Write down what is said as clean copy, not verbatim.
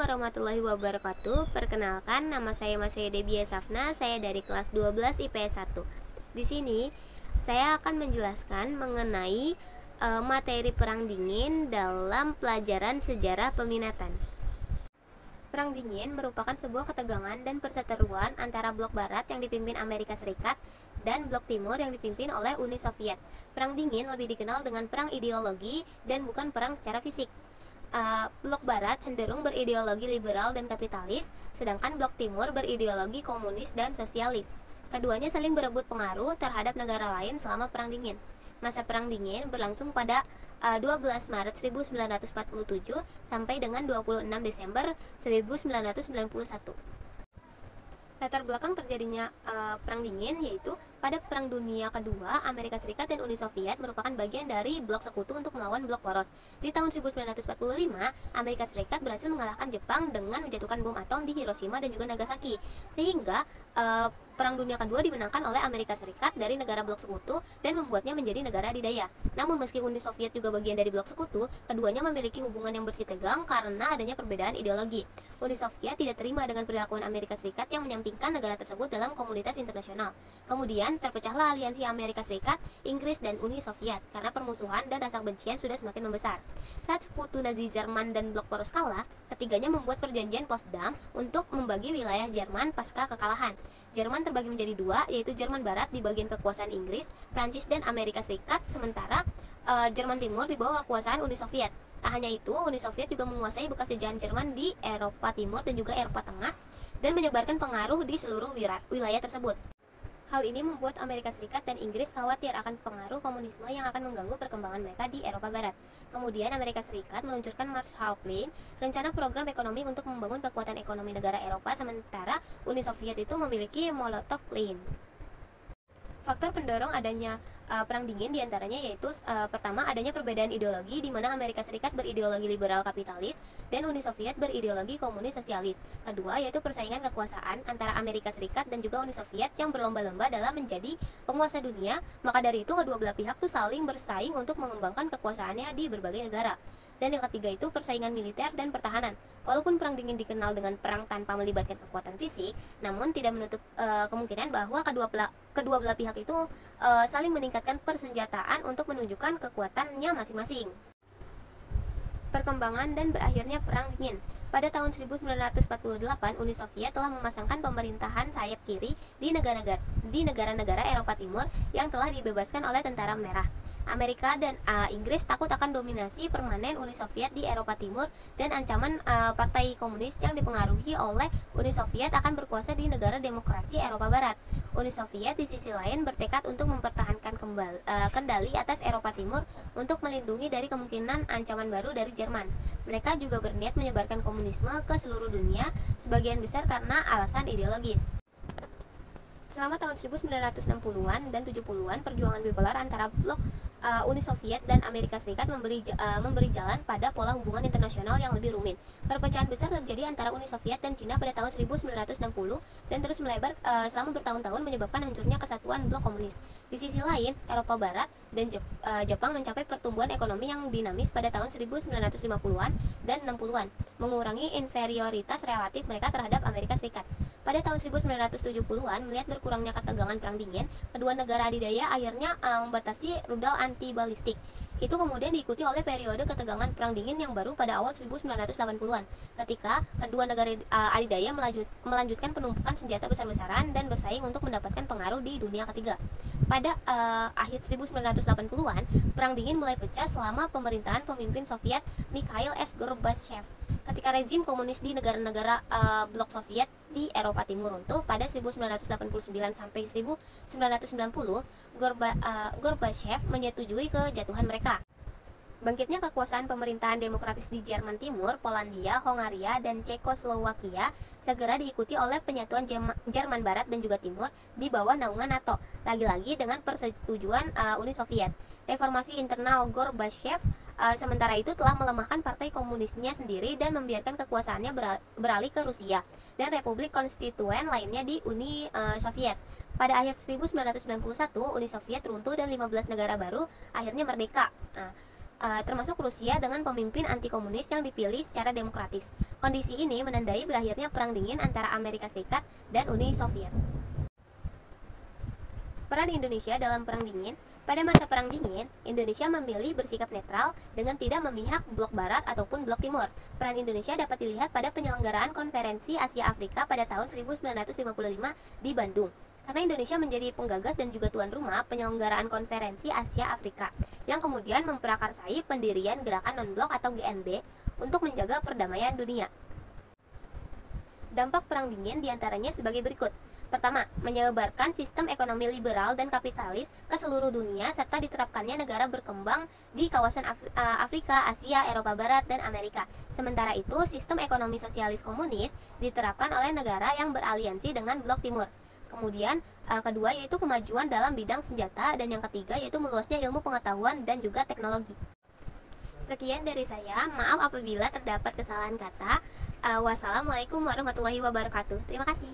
warahmatullahi wabarakatuh. Perkenalkan, nama saya Masaya Debia Safna. Saya dari kelas 12 IPS 1. Di sini saya akan menjelaskan mengenai materi Perang Dingin dalam pelajaran sejarah peminatan. Perang Dingin merupakan sebuah ketegangan dan perseteruan antara blok barat yang dipimpin Amerika Serikat dan blok timur yang dipimpin oleh Uni Soviet. Perang Dingin lebih dikenal dengan perang ideologi dan bukan perang secara fisik. Blok barat cenderung berideologi liberal dan kapitalis, sedangkan blok timur berideologi komunis dan sosialis. Keduanya saling berebut pengaruh terhadap negara lain selama Perang Dingin. Masa Perang Dingin berlangsung pada 12 Maret 1947 sampai dengan 26 Desember 1991. Latar belakang terjadinya Perang Dingin yaitu pada Perang Dunia Kedua, Amerika Serikat dan Uni Soviet merupakan bagian dari blok sekutu untuk melawan blok poros. Di tahun 1945, Amerika Serikat berhasil mengalahkan Jepang dengan menjatuhkan bom atom di Hiroshima dan juga Nagasaki, sehingga Perang Dunia Kedua dimenangkan oleh Amerika Serikat dari negara blok sekutu dan membuatnya menjadi negara adidaya. Namun meski Uni Soviet juga bagian dari blok sekutu, keduanya memiliki hubungan yang bersih tegang karena adanya perbedaan ideologi. Uni Soviet tidak terima dengan perilakuan Amerika Serikat yang menyampingkan negara tersebut dalam komunitas internasional. Kemudian terpecahlah aliansi Amerika Serikat, Inggris, dan Uni Soviet karena permusuhan dan rasa kebencian sudah semakin membesar. Saat sekutu Nazi Jerman dan blok poros kalah, ketiganya membuat perjanjian Potsdam untuk membagi wilayah Jerman pasca kekalahan. Jerman terbagi menjadi dua, yaitu Jerman Barat di bagian kekuasaan Inggris, Prancis, dan Amerika Serikat, sementara Jerman Timur di bawah kekuasaan Uni Soviet. Tak hanya itu, Uni Soviet juga menguasai bekas jajahan Jerman di Eropa Timur dan juga Eropa Tengah dan menyebarkan pengaruh di seluruh wilayah tersebut. Hal ini membuat Amerika Serikat dan Inggris khawatir akan pengaruh komunisme yang akan mengganggu perkembangan mereka di Eropa Barat. Kemudian Amerika Serikat meluncurkan Marshall Plan, rencana program ekonomi untuk membangun kekuatan ekonomi negara Eropa, sementara Uni Soviet itu memiliki Molotov Plan. Faktor pendorong adanya Perang Dingin diantaranya yaitu pertama, adanya perbedaan ideologi di mana Amerika Serikat berideologi liberal kapitalis dan Uni Soviet berideologi komunis sosialis. Kedua, yaitu persaingan kekuasaan antara Amerika Serikat dan juga Uni Soviet yang berlomba-lomba dalam menjadi penguasa dunia. Maka dari itu kedua belah pihak tuh saling bersaing untuk mengembangkan kekuasaannya di berbagai negara. Dan yang ketiga itu persaingan militer dan pertahanan. Walaupun Perang Dingin dikenal dengan perang tanpa melibatkan kekuatan fisik, namun tidak menutup kemungkinan bahwa kedua belah pihak itu saling meningkatkan persenjataan untuk menunjukkan kekuatannya masing-masing. Perkembangan dan berakhirnya Perang Dingin. Pada tahun 1948, Uni Soviet telah memasangkan pemerintahan sayap kiri di negara-negara Eropa Timur yang telah dibebaskan oleh Tentara Merah. Amerika dan Inggris takut akan dominasi permanen Uni Soviet di Eropa Timur dan ancaman partai komunis yang dipengaruhi oleh Uni Soviet akan berkuasa di negara demokrasi Eropa Barat. Uni Soviet di sisi lain bertekad untuk mempertahankan kendali atas Eropa Timur untuk melindungi dari kemungkinan ancaman baru dari Jerman. Mereka juga berniat menyebarkan komunisme ke seluruh dunia, sebagian besar karena alasan ideologis. Selama tahun 1960-an dan 70-an, perjuangan bipolar antara blok Uni Soviet dan Amerika Serikat memberi jalan pada pola hubungan internasional yang lebih rumit. Perpecahan besar terjadi antara Uni Soviet dan Cina pada tahun 1960 dan terus melebar selama bertahun-tahun menyebabkan hancurnya kesatuan blok komunis. Di sisi lain, Eropa Barat dan Jepang mencapai pertumbuhan ekonomi yang dinamis pada tahun 1950-an dan 60-an, mengurangi inferioritas relatif mereka terhadap Amerika Serikat. Pada tahun 1970-an, melihat berkurangnya ketegangan Perang Dingin, kedua negara adidaya akhirnya membatasi rudal anti-balistik. Itu kemudian diikuti oleh periode ketegangan Perang Dingin yang baru pada awal 1980-an, ketika kedua negara adidaya melanjutkan penumpukan senjata besar-besaran dan bersaing untuk mendapatkan pengaruh di dunia ketiga. Pada akhir 1980-an, Perang Dingin mulai pecah selama pemerintahan pemimpin Soviet Mikhail S. Gorbachev. Ketika rezim komunis di negara-negara blok Soviet di Eropa Timur runtuh pada 1989 sampai 1990, Gorbachev menyetujui kejatuhan mereka. Bangkitnya kekuasaan pemerintahan demokratis di Jerman Timur, Polandia, Hongaria, dan Cekoslowakia segera diikuti oleh penyatuan Jerman Barat dan juga Timur di bawah naungan NATO, lagi-lagi dengan persetujuan Uni Soviet. Reformasi internal Gorbachev sementara itu telah melemahkan partai komunisnya sendiri dan membiarkan kekuasaannya beralih ke Rusia dan republik konstituen lainnya di Uni Soviet. Pada akhir 1991, Uni Soviet runtuh dan 15 negara baru akhirnya merdeka. termasuk Rusia dengan pemimpin anti-komunis yang dipilih secara demokratis. Kondisi ini menandai berakhirnya Perang Dingin antara Amerika Serikat dan Uni Soviet. Peran Indonesia dalam Perang Dingin. Pada masa Perang Dingin, Indonesia memilih bersikap netral dengan tidak memihak blok Barat ataupun blok Timur. Peran Indonesia dapat dilihat pada penyelenggaraan Konferensi Asia Afrika pada tahun 1955 di Bandung. Karena Indonesia menjadi penggagas dan juga tuan rumah penyelenggaraan Konferensi Asia Afrika, yang kemudian memprakarsai pendirian Gerakan Non-Blok atau GNB untuk menjaga perdamaian dunia. Dampak Perang Dingin diantaranya sebagai berikut. Pertama, menyebarkan sistem ekonomi liberal dan kapitalis ke seluruh dunia serta diterapkannya negara berkembang di kawasan Afrika, Asia, Eropa Barat, dan Amerika. Sementara itu, sistem ekonomi sosialis komunis diterapkan oleh negara yang beraliansi dengan blok Timur. Kemudian, kedua yaitu kemajuan dalam bidang senjata, dan yang ketiga yaitu meluasnya ilmu pengetahuan dan juga teknologi. Sekian dari saya, maaf apabila terdapat kesalahan kata. Wassalamualaikum warahmatullahi wabarakatuh. Terima kasih.